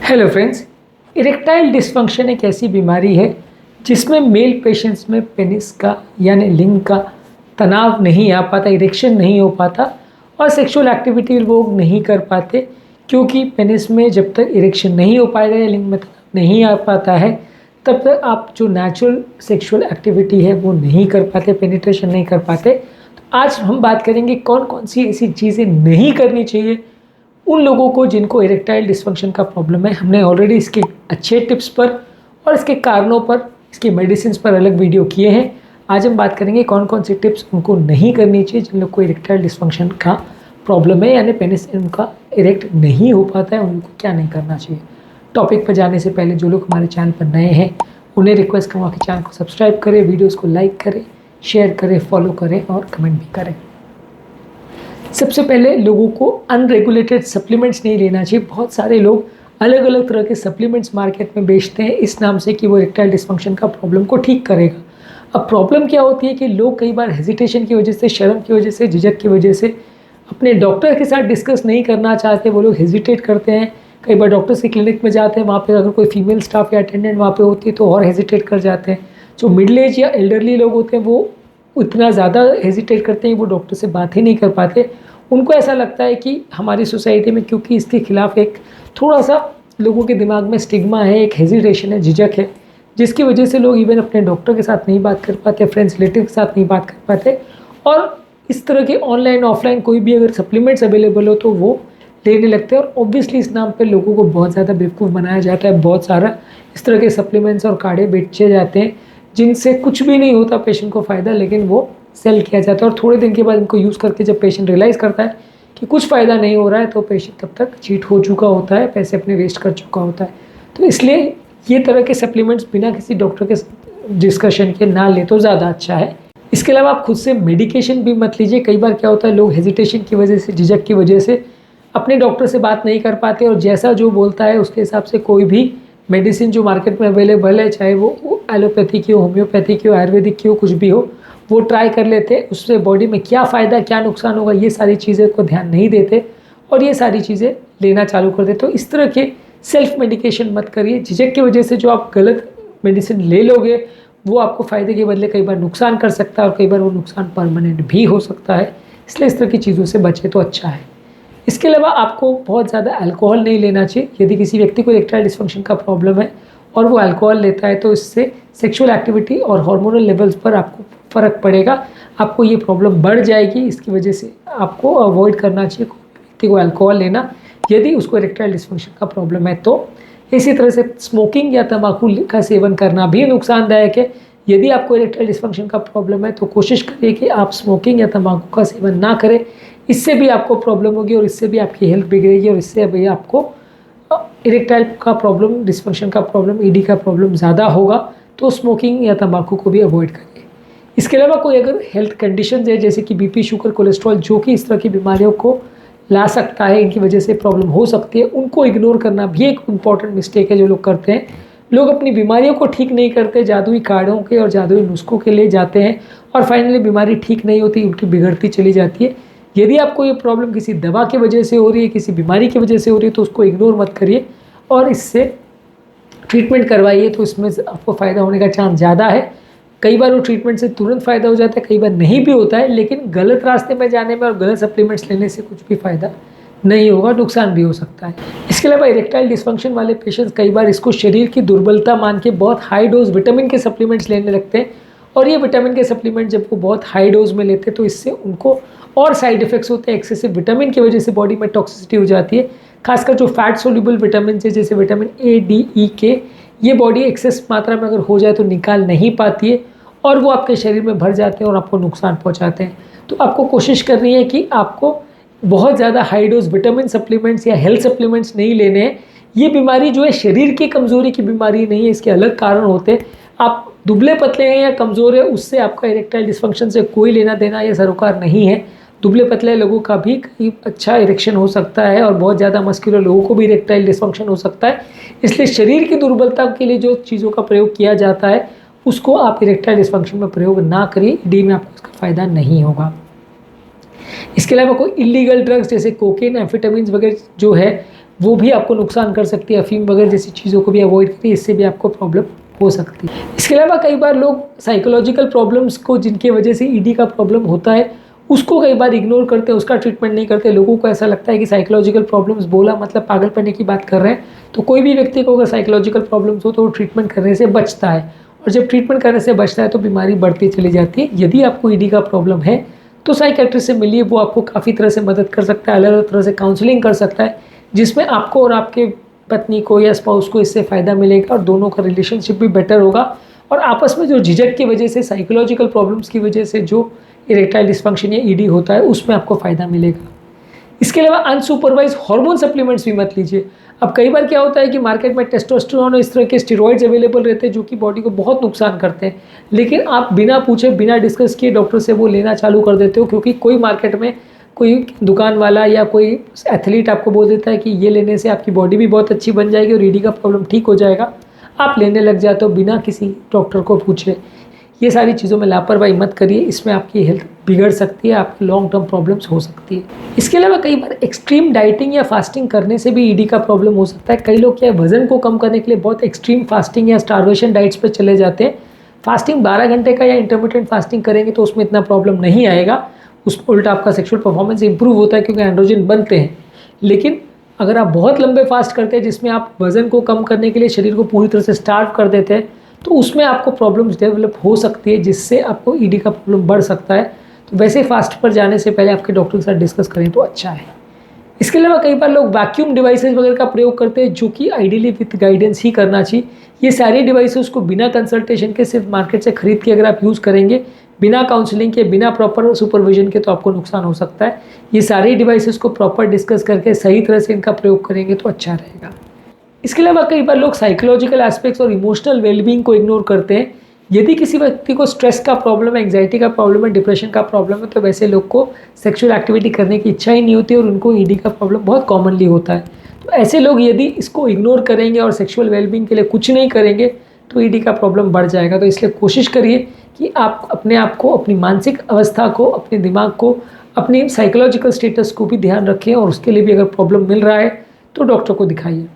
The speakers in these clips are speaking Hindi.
हेलो फ्रेंड्स, इरेक्टाइल डिसफंक्शन एक ऐसी बीमारी है जिसमें मेल पेशेंट्स में पेनिस का यानी लिंग का तनाव नहीं आ पाता, इरेक्शन नहीं हो पाता और सेक्सुअल एक्टिविटी वो नहीं कर पाते, क्योंकि पेनिस में जब तक इरेक्शन नहीं हो पाएगा या लिंग में तनाव नहीं आ पाता है तब तक आप जो नेचुरल सेक्सुअल एक्टिविटी है वो नहीं कर पाते, पेनिट्रेशन नहीं कर पाते। तो आज हम बात करेंगे कौन कौन सी ऐसी चीज़ें नहीं करनी चाहिए उन लोगों को जिनको इरेक्टाइल डिस्फंक्शन का प्रॉब्लम है। हमने ऑलरेडी इसके अच्छे टिप्स पर और इसके कारणों पर, इसके मेडिसिन पर अलग वीडियो किए हैं। आज हम बात करेंगे कौन कौन सी टिप्स उनको नहीं करनी चाहिए जिन लोग को इरेक्टाइल डिस्फंक्शन का प्रॉब्लम है, यानी पेनिस उनका इरेक्ट नहीं हो पाता है, उनको क्या नहीं करना चाहिए। टॉपिक पर जाने से पहले जो लोग हमारे चैनल पर नए हैं उन्हें रिक्वेस्ट करूँगा कि चैनल को सब्सक्राइब करें, वीडियोज़ को लाइक करें, शेयर करें, फॉलो करें और कमेंट भी करें। सबसे पहले लोगों को अनरेगुलेटेड सप्लीमेंट्स नहीं लेना चाहिए। बहुत सारे लोग अलग अलग तरह के सप्लीमेंट्स मार्केट में बेचते हैं इस नाम से कि वो इरेक्टाइल डिस्फंक्शन का प्रॉब्लम को ठीक करेगा। अब प्रॉब्लम क्या होती है कि लोग कई बार हेजिटेशन की वजह से, शर्म की वजह से, झिझक की वजह से अपने डॉक्टर के साथ डिस्कस नहीं करना चाहते, वो लोग हेजिटेट करते हैं। कई बार डॉक्टर्स की क्लिनिक में जाते हैं, वहाँ पर अगर कोई फीमेल स्टाफ या अटेंडेंट वहाँ पर होती है तो और हेजिटेट कर जाते हैं। जो मिडिल एज या एल्डरली लोग होते हैं वो इतना ज़्यादा हेजिटेट करते हैं, वो डॉक्टर से बात ही नहीं कर पाते। उनको ऐसा लगता है कि हमारी सोसाइटी में क्योंकि इसके खिलाफ एक थोड़ा सा लोगों के दिमाग में स्टिग्मा है, एक हेजिटेशन है, झिझक है, जिसकी वजह से लोग इवन अपने डॉक्टर के साथ नहीं बात कर पाते, फ्रेंड्स रिलेटिव के साथ नहीं बात कर पाते। और इस तरह के ऑनलाइन ऑफलाइन कोई भी अगर सप्लीमेंट्स अवेलेबल हो तो वो लेने लगते हैं। और ऑब्वियसली इस नाम पर लोगों को बहुत ज़्यादा बेवकूफ़ बनाया जाता है। बहुत सारा इस तरह के सप्लीमेंट्स और काढ़े बेचे जाते हैं जिनसे कुछ भी नहीं होता पेशेंट को फ़ायदा, लेकिन वो सेल किया जाता है। और थोड़े दिन के बाद इनको यूज़ करके जब पेशेंट रियलाइज़ करता है कि कुछ फ़ायदा नहीं हो रहा है तो पेशेंट तब तक चीट हो चुका होता है, पैसे अपने वेस्ट कर चुका होता है। तो इसलिए ये तरह के सप्लीमेंट्स बिना किसी डॉक्टर के डिस्कशन के ना ले तो ज़्यादा अच्छा है। इसके अलावा आप खुद से मेडिकेशन भी मत लीजिए। कई बार क्या होता है, लोग हेजिटेशन की वजह से, झिझक की वजह से अपने डॉक्टर से बात नहीं कर पाते और जैसा जो बोलता है उसके हिसाब से कोई भी मेडिसिन जो मार्केट में अवेलेबल है, चाहे वो एलोपैथी की हो, होम्योपैथी की हो, आयुर्वेदिक की हो, कुछ भी हो, वो ट्राई कर लेते। उससे बॉडी में क्या फ़ायदा, क्या नुकसान होगा, ये सारी चीज़ें को ध्यान नहीं देते और ये सारी चीज़ें लेना चालू कर देते। तो इस तरह के सेल्फ मेडिकेशन मत करिए। झिझक की वजह से जो आप गलत मेडिसिन ले लोगे वो आपको फ़ायदे के बदले कई बार नुकसान कर सकता है और कई बार वो नुकसान परमानेंट भी हो सकता है। इसलिए इस तरह की चीज़ों से बचे तो अच्छा है। इसके अलावा आपको बहुत ज़्यादा अल्कोहल नहीं लेना चाहिए। यदि किसी व्यक्ति को इरेक्टाइल डिस्फंक्शन का प्रॉब्लम है और वो अल्कोहल लेता है तो इससे सेक्सुअल एक्टिविटी और हार्मोनल लेवल्स पर आपको फ़र्क पड़ेगा, आपको ये प्रॉब्लम बढ़ जाएगी। इसकी वजह से आपको अवॉइड करना चाहिए व्यक्ति को अल्कोहल लेना यदि उसको इरेक्टाइल डिस्फंक्शन का प्रॉब्लम है। तो इसी तरह से स्मोकिंग या तंबाकू का सेवन करना भी नुकसानदायक है। यदि आपको इरेक्टाइल डिस्फंक्शन का प्रॉब्लम है तो कोशिश करिए कि आप स्मोकिंग या तंबाकू का सेवन ना करें। इससे भी आपको प्रॉब्लम होगी और इससे भी आपकी हेल्थ बिगड़ेगी और इससे भी आपको इरेक्टाइल का प्रॉब्लम, डिस्फंक्शन का प्रॉब्लम, ईडी का प्रॉब्लम ज़्यादा होगा। तो स्मोकिंग या तंबाकू को भी अवॉइड करिए। इसके अलावा कोई अगर हेल्थ कंडीशन है जैसे कि बीपी, शुगर, कोलेस्ट्रॉल, जो कि इस तरह की बीमारियों को ला सकता है, इनकी वजह से प्रॉब्लम हो सकती है, उनको इग्नोर करना भी एक इम्पॉर्टेंट मिस्टेक है जो लोग करते हैं। लोग अपनी बीमारियों को ठीक नहीं करते, जादुई काढ़ों के और जादुई नुस्खों के लिए जाते हैं और फाइनली बीमारी ठीक नहीं होती, उनकी बिगड़ती चली जाती है। यदि आपको ये प्रॉब्लम किसी दवा की वजह से हो रही है, किसी बीमारी की वजह से हो रही है तो उसको इग्नोर मत करिए और इससे ट्रीटमेंट करवाइए, तो इसमें आपको फ़ायदा होने का चांस ज़्यादा है। कई बार वो ट्रीटमेंट से तुरंत फ़ायदा हो जाता है, कई बार नहीं भी होता है, लेकिन गलत रास्ते में जाने में और गलत सप्लीमेंट्स लेने से कुछ भी फ़ायदा नहीं होगा, नुकसान भी हो सकता है। इसके अलावा इरेक्टाइल डिस्फंक्शन वाले पेशेंट्स कई बार इसको शरीर की दुर्बलता मान के बहुत हाई डोज विटामिन के सप्लीमेंट्स लेने लगते हैं और ये विटामिन के सप्लीमेंट जब वो बहुत हाई डोज में लेते हैं तो इससे उनको और साइड इफ़ेक्ट्स होते हैं। एक्सेसिव विटामिन की वजह से बॉडी में टॉक्सिसिटी हो जाती है। खासकर जो फैट सोल्यूबल विटामिन है जैसे विटामिन ए, डी, ई, के, ये बॉडी एक्सेस मात्रा में अगर हो जाए तो निकाल नहीं पाती है और वो आपके शरीर में भर जाते हैं और आपको नुकसान पहुंचाते हैं। तो आपको कोशिश करनी है कि आपको बहुत ज़्यादा हाई डोज विटामिन सप्लीमेंट्स या हेल्थ सप्लीमेंट्स नहीं लेने हैं। ये बीमारी जो है शरीर की कमज़ोरी की बीमारी नहीं है, इसके अलग कारण होते हैं। आप दुबले पतले हैं या कमज़ोर है, उससे आपका इरेक्टाइल डिस्फंक्शन से कोई लेना देना या सरोकार नहीं है। दुबले पतले लोगों का भी अच्छा इरेक्शन हो सकता है और बहुत ज़्यादा मस्कुलर लोगों को भी इरेक्टाइल डिस्फंक्शन हो सकता है। इसलिए शरीर की दुर्बलता के लिए जो चीज़ों का प्रयोग किया जाता है उसको आप इरेक्टाइल डिस्फंक्शन में प्रयोग ना करिए, ईडी में आपको इसका फ़ायदा नहीं होगा। इसके अलावा कोई इलीगल ड्रग्स जैसे कोकेन, एम्फेटामिन्स वगैरह जो है वो भी आपको नुकसान कर सकती है। अफीम वगैरह जैसी चीज़ों को भी अवॉइड करिए, इससे भी आपको प्रॉब्लम हो सकती है। इसके अलावा कई बार लोग साइकोलॉजिकल प्रॉब्लम्स को, जिनके वजह से ईडी का प्रॉब्लम होता है, उसको कई बार इग्नोर करते हैं, उसका ट्रीटमेंट नहीं करते। लोगों को ऐसा लगता है कि साइकोलॉजिकल प्रॉब्लम्स बोला मतलब पागलपने की बात कर रहे हैं। तो कोई भी व्यक्ति को अगर साइकोलॉजिकल प्रॉब्लम्स हो तो वो ट्रीटमेंट करने से बचता है, और जब ट्रीटमेंट करने से बचता है तो बीमारी बढ़ती चली जाती है। यदि आपको ईडी का प्रॉब्लम है तो साइकेट्रिस्ट से मिलिए, वो आपको काफ़ी तरह से मदद कर सकता है, अलग अलग तरह से काउंसलिंग कर सकता है, जिसमें आपको और आपके पत्नी को या स्पाउस को इससे फ़ायदा मिलेगा और दोनों का रिलेशनशिप भी बेटर होगा। और आपस में जो झिझक की वजह से, साइकोलॉजिकल प्रॉब्लम्स की वजह से जो इरेक्टाइल डिस्फंक्शन या ईडी होता है, उसमें आपको फ़ायदा मिलेगा। इसके अलावा अनसुपरवाइज हार्मोन सप्लीमेंट्स भी मत लीजिए। अब कई बार क्या होता है कि मार्केट में टेस्टोस्टेरोन और इस तरह के स्टेरॉइड्स अवेलेबल रहते हैं जो कि बॉडी को बहुत नुकसान करते हैं, लेकिन आप बिना पूछे बिना डिस्कस किए डॉक्टर से वो लेना चालू कर देते हो, क्योंकि कोई मार्केट में कोई दुकान वाला या कोई एथलीट आपको बोल देता है कि ये लेने से आपकी बॉडी भी बहुत अच्छी बन जाएगी और ईडी का प्रॉब्लम ठीक हो जाएगा। आप लेने लग जाते हो बिना किसी डॉक्टर को पूछे। ये सारी चीज़ों में लापरवाही मत करिए, इसमें आपकी हेल्थ बिगड़ सकती है, आपकी लॉन्ग टर्म प्रॉब्लम्स हो सकती है। इसके अलावा कई बार एक्सट्रीम डाइटिंग या फास्टिंग करने से भी ईडी का प्रॉब्लम हो सकता है। कई लोग क्या है, वजन को कम करने के लिए बहुत एक्सट्रीम फास्टिंग या स्टार्वेशन डाइट्स पर चले जाते हैं। फास्टिंग 12 घंटे का या इंटरमिटेंट फास्टिंग करेंगे तो उसमें इतना प्रॉब्लम नहीं आएगा, उस उल्टा आपका सेक्सुअल परफॉर्मेंस इंप्रूव होता है क्योंकि एंड्रोजन बनते हैं। लेकिन अगर आप बहुत लंबे फास्ट करते हैं जिसमें आप वज़न को कम करने के लिए शरीर को पूरी तरह से स्टार्व कर देते हैं, तो उसमें आपको प्रॉब्लम्स डेवलप हो सकती है, जिससे आपको ईडी का प्रॉब्लम बढ़ सकता है। तो वैसे फास्ट पर जाने से पहले आपके डॉक्टर के साथ डिस्कस करें तो अच्छा है। इसके अलावा कई बार लोग वैक्यूम डिवाइसेस वगैरह का प्रयोग करते हैं, जो कि आइडियली विथ गाइडेंस ही करना चाहिए। ये सारी डिवाइसेस को बिना कंसल्टेशन के सिर्फ मार्केट से खरीद के अगर आप यूज़ करेंगे, बिना काउंसलिंग के, बिना प्रॉपर सुपरविजन के, तो आपको नुकसान हो सकता है। ये सारी डिवाइसेस को प्रॉपर डिस्कस करके सही तरह से इनका प्रयोग करेंगे तो अच्छा रहेगा। इसके अलावा कई बार लोग साइकोलॉजिकल एस्पेक्ट्स और इमोशनल वेलबींग को इग्नोर करते हैं। यदि किसी व्यक्ति को स्ट्रेस का प्रॉब्लम है, एंग्जाइटी का प्रॉब्लम है, डिप्रेशन का प्रॉब्लम है, तो वैसे लोग को सेक्सुअल एक्टिविटी करने की इच्छा ही नहीं होती और उनको ईडी का प्रॉब्लम बहुत कॉमनली होता है। तो ऐसे लोग यदि इसको इग्नोर करेंगे और सेक्सुअल वेलबींग के लिए कुछ नहीं करेंगे तो ईडी का प्रॉब्लम बढ़ जाएगा। तो इसलिए कोशिश करिए कि आप अपने आप को, अपनी मानसिक अवस्था को, अपने दिमाग को, अपनी साइकोलॉजिकल स्टेटस को भी ध्यान रखें, और उसके लिए भी अगर प्रॉब्लम मिल रहा है तो डॉक्टर को दिखाइए।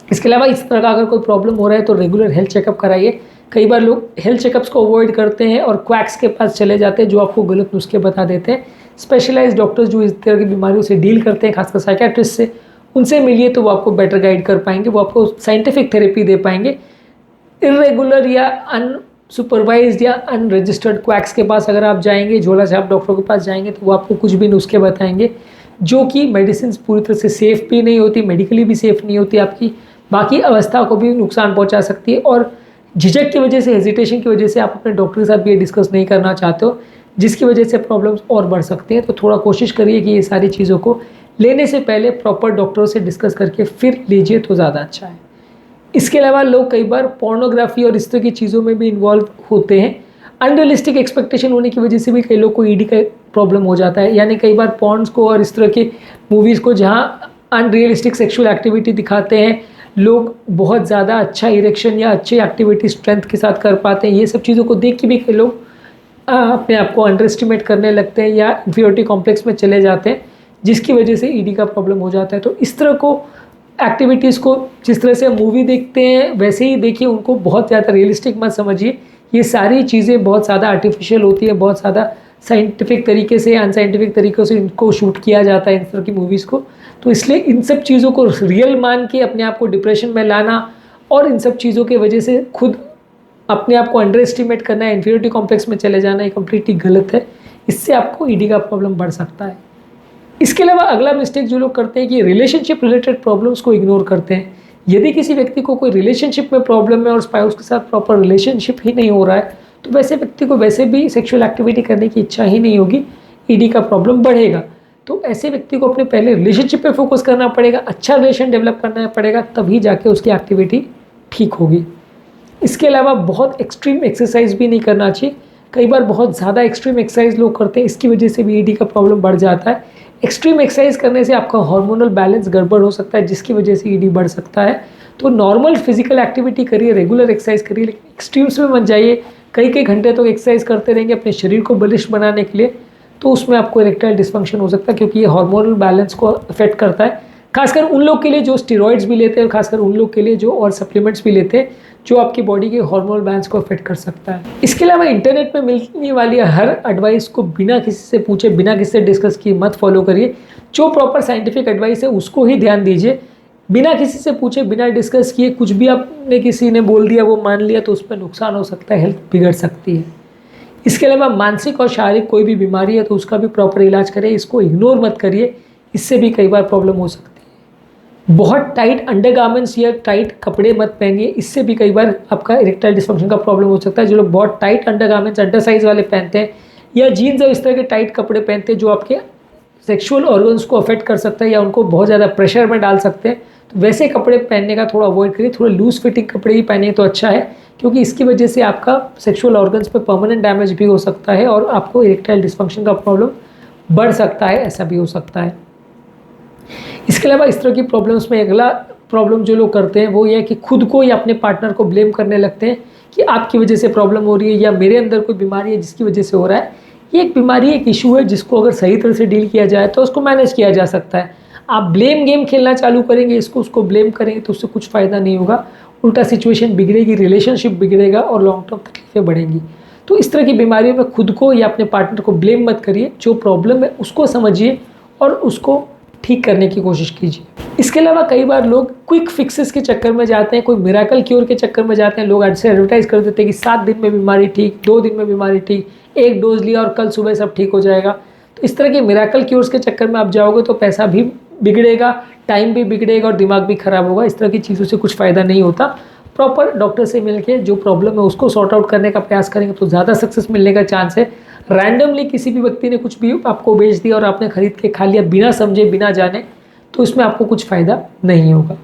इसके अलावा इस तरह का अगर कोई प्रॉब्लम हो रहा है तो रेगुलर हेल्थ चेकअप कराइए। कई बार लोग हेल्थ चेकअप्स को अवॉइड करते हैं और क्वैक्स के पास चले जाते हैं, जो आपको गलत नुस्खे बता देते हैं। स्पेशलाइज्ड डॉक्टर्स जो इस तरह की बीमारियों से डील करते हैं, खासकर साइकेट्रिस्ट से, उनसे मिलिए तो वो आपको बेटर गाइड कर पाएंगे, वो आपको साइंटिफिक थेरेपी दे पाएंगे। इरेगुलर या अनसुपरवाइज्ड या अनरजिस्टर्ड क्वैक्स के पास अगर आप जाएंगे, झोला छाप डॉक्टरों के पास जाएंगे, तो वो आपको कुछ भी नुस्खे बताएंगे जो कि मेडिसिन पूरी तरह से सेफ़ भी नहीं होती, मेडिकली भी सेफ़ नहीं होती, आपकी बाकी अवस्था को भी नुकसान पहुंचा सकती है। और झिझक की वजह से, हेजिटेशन की वजह से आप अपने डॉक्टर के साथ भी ये डिस्कस नहीं करना चाहते हो, जिसकी वजह से प्रॉब्लम्स और बढ़ सकती हैं। तो थोड़ा कोशिश करिए कि ये सारी चीज़ों को लेने से पहले प्रॉपर डॉक्टरों से डिस्कस करके फिर लीजिए तो ज़्यादा अच्छा है। इसके अलावा लोग कई बार पोर्नोग्राफी और इस तरह की चीज़ों में भी इन्वॉल्व होते हैं। अनरियलिस्टिक एक्सपेक्टेशन होने की वजह से भी कई लोग को ईडी का प्रॉब्लम हो जाता है। यानी कई बार पॉर्न्स को और इस तरह के मूवीज़ को जहाँ अनरियलिस्टिक सेक्सुअल एक्टिविटी दिखाते हैं, लोग बहुत ज़्यादा अच्छा इरेक्शन या अच्छी एक्टिविटी स्ट्रेंथ के साथ कर पाते हैं, ये सब चीज़ों को देख के भी कई लोग अपने आप को अंडर एस्टिमेट करने लगते हैं या इन्फीरियरिटी कॉम्प्लेक्स में चले जाते हैं, जिसकी वजह से ईडी का प्रॉब्लम हो जाता है। तो इस तरह को एक्टिविटीज़ को जिस तरह से मूवी देखते हैं वैसे ही देखिए, उनको बहुत ज़्यादा रियलिस्टिक मत समझिए। ये सारी चीज़ें बहुत ज़्यादा आर्टिफिशियल होती है, बहुत ज़्यादा साइंटिफिक तरीके से, अनसाइंटिफिक तरीक़ों से इनको शूट किया जाता है इन तरह की मूवीज़ को। तो इसलिए इन सब चीज़ों को रियल मान के अपने आप को डिप्रेशन में लाना और इन सब चीज़ों की वजह से खुद अपने आप को अंडर एस्टिमेट करना, इन्फीरियरिटी कॉम्प्लेक्स में चले जाना, ये कम्प्लीटली गलत है। इससे आपको ईडी का प्रॉब्लम बढ़ सकता है। इसके अलावा अगला मिस्टेक जो लोग करते हैं कि रिलेशनशिप रिलेटेड प्रॉब्लम्स को इग्नोर करते हैं। यदि किसी व्यक्ति को कोई रिलेशनशिप में प्रॉब्लम है और स्पाउस के साथ प्रॉपर रिलेशनशिप ही नहीं हो रहा है, तो वैसे व्यक्ति को वैसे भी सेक्सुअल एक्टिविटी करने की इच्छा ही नहीं होगी, ईडी का प्रॉब्लम बढ़ेगा। तो ऐसे व्यक्ति को अपने पहले रिलेशनशिप पे फोकस करना पड़ेगा, अच्छा रिलेशन डेवलप करना पड़ेगा, तभी जाके उसकी एक्टिविटी ठीक होगी। इसके अलावा बहुत एक्सट्रीम एक्सरसाइज भी नहीं करना चाहिए। कई बार बहुत ज़्यादा एक्सट्रीम एक्सरसाइज लोग करते हैं, इसकी वजह से भी ईडी का प्रॉब्लम बढ़ जाता है। एक्सट्रीम एक्सरसाइज करने से आपका हार्मोनल बैलेंस गड़बड़ हो सकता है, जिसकी वजह से ईडी बढ़ सकता है। तो नॉर्मल फिजिकल एक्टिविटी करिए, रेगुलर एक्सरसाइज करिए, लेकिन एक्सट्रीम्स में मत जाइए। कई घंटे तक एक्सरसाइज करते रहेंगे अपने शरीर को बलिष्ठ बनाने के लिए, तो उसमें आपको इरेक्टाइल डिस्फंक्शन हो सकता है, क्योंकि ये हार्मोनल बैलेंस को अफेक्ट करता है, खासकर उन लोग के लिए जो स्टेरॉइड्स भी लेते हैं, और खासकर उन लोग के लिए जो और सप्लीमेंट्स भी लेते हैं जो आपकी बॉडी के हार्मोनल बैलेंस को अफेक्ट कर सकता है। इसके अलावा इंटरनेट में मिलने वाली हर एडवाइस को बिना किसी से पूछे, बिना किसी से डिस्कस किए मत फॉलो करिए। जो प्रॉपर साइंटिफिक एडवाइस है उसको ही ध्यान दीजिए। बिना किसी से पूछे, बिना डिस्कस किए कुछ भी आपने किसी ने बोल दिया, वो मान लिया, तो उसमें नुकसान हो सकता है, हेल्थ बिगड़ सकती है। इसके अलावा मानसिक और शारीरिक कोई भी बीमारी है तो उसका भी प्रॉपर इलाज करें, इसको इग्नोर मत करिए, इससे भी कई बार प्रॉब्लम हो सकती है। बहुत टाइट अंडरगारमेंट्स या टाइट कपड़े मत पहनिए, इससे भी कई बार आपका इरेक्टाइल डिस्फंक्शन का प्रॉब्लम हो सकता है। जो लोग बहुत टाइट अंडरगारमेंट्स, अंडर साइज वाले पहनते हैं या जीन्स और इस तरह के टाइट कपड़े पहनते हैं जो आपके सेक्सुअल ऑर्गन्स को अफेक्ट कर सकता है या उनको बहुत ज़्यादा प्रेशर में डाल सकते हैं, तो वैसे कपड़े पहनने का थोड़ा अवॉइड करिए। थोड़े लूज फिटिंग कपड़े ही पहने तो अच्छा है, क्योंकि इसकी वजह से आपका सेक्सुअल ऑर्गन्स पे परमानेंट डैमेज भी हो सकता है और आपको इरेक्टाइल डिस्फंक्शन का प्रॉब्लम बढ़ सकता है, ऐसा भी हो सकता है। इसके अलावा इस तरह की प्रॉब्लम्स में अगला प्रॉब्लम जो लोग करते हैं वो ये है कि खुद को या अपने पार्टनर को ब्लेम करने लगते हैं कि आपकी वजह से प्रॉब्लम हो रही है या मेरे अंदर कोई बीमारी है जिसकी वजह से हो रहा है। ये एक बीमारी, एक इशू है जिसको अगर सही तरह से डील किया जाए तो उसको मैनेज किया जा सकता है। आप ब्लेम गेम खेलना चालू करेंगे, इसको उसको ब्लेम करेंगे तो उससे कुछ फ़ायदा नहीं होगा, उल्टा सिचुएशन बिगड़ेगी, रिलेशनशिप बिगड़ेगा और लॉन्ग टर्म तकलीफें बढ़ेंगी। तो इस तरह की बीमारियों में खुद को या अपने पार्टनर को ब्लेम मत करिए, जो प्रॉब्लम है उसको समझिए और उसको ठीक करने की कोशिश कीजिए। इसके अलावा कई बार लोग क्विक फिक्सेस के चक्कर में जाते हैं, कोई मिराकल क्योर के चक्कर में जाते हैं। लोग ऐसे एडवर्टाइज कर देते हैं कि 7 दिन में बीमारी ठीक, 2 दिन में बीमारी ठीक, 1 डोज लिया और कल सुबह सब ठीक हो जाएगा। तो इस तरह के मिराकल क्योर्स के चक्कर में आप जाओगे तो पैसा भी बिगड़ेगा, टाइम भी बिगड़ेगा और दिमाग भी खराब होगा। इस तरह की चीज़ों से कुछ फ़ायदा नहीं होता। प्रॉपर डॉक्टर से मिलके जो प्रॉब्लम है उसको सॉर्ट आउट करने का प्रयास करेंगे तो ज़्यादा सक्सेस मिलने का चांस है। रैंडमली किसी भी व्यक्ति ने कुछ भी आपको बेच दिया और आपने खरीद के खा लिया बिना समझे, बिना जाने, तो इसमें आपको कुछ फ़ायदा नहीं होगा।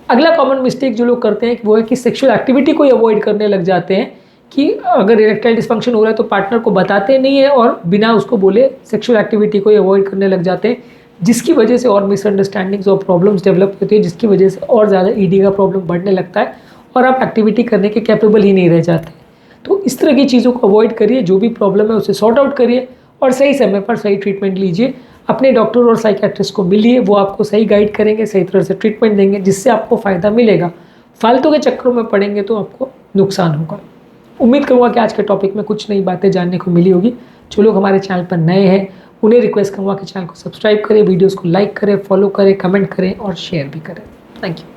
अगला कॉमन मिस्टेक जो लोग करते हैं वो है कि सेक्सुअल एक्टिविटी को अवॉइड करने लग जाते हैं कि अगर इरेक्टाइल डिस्फंक्शन हो रहा है तो पार्टनर को बताते नहीं है और बिना उसको बोले सेक्सुअल एक्टिविटी को अवॉइड करने लग जाते हैं, जिसकी वजह से और मिसअंडरस्टैंडिंग्स और प्रॉब्लम्स डेवलप होती है, जिसकी वजह से और ज़्यादा ईडी का प्रॉब्लम बढ़ने लगता है और आप एक्टिविटी करने के कैपेबल ही नहीं रह जाते। तो इस तरह की चीज़ों को अवॉइड करिए, जो भी प्रॉब्लम है उसे सॉर्ट आउट करिए और सही समय पर सही ट्रीटमेंट लीजिए। अपने डॉक्टर और साइकियाट्रिस्ट को मिलिए, वो आपको सही गाइड करेंगे, सही तरह से ट्रीटमेंट देंगे, जिससे आपको फ़ायदा मिलेगा। फालतू के चक्करों में पड़ेंगे तो आपको नुकसान होगा। उम्मीद करूँगा कि आज के टॉपिक में कुछ नई बातें जानने को मिली होगी। जो लोग हमारे चैनल पर नए हैं उन्हें रिक्वेस्ट करूँगा कि चैनल को सब्सक्राइब करें, वीडियोज़ को लाइक करें, फॉलो करें, कमेंट करें और शेयर भी करें। Thank you.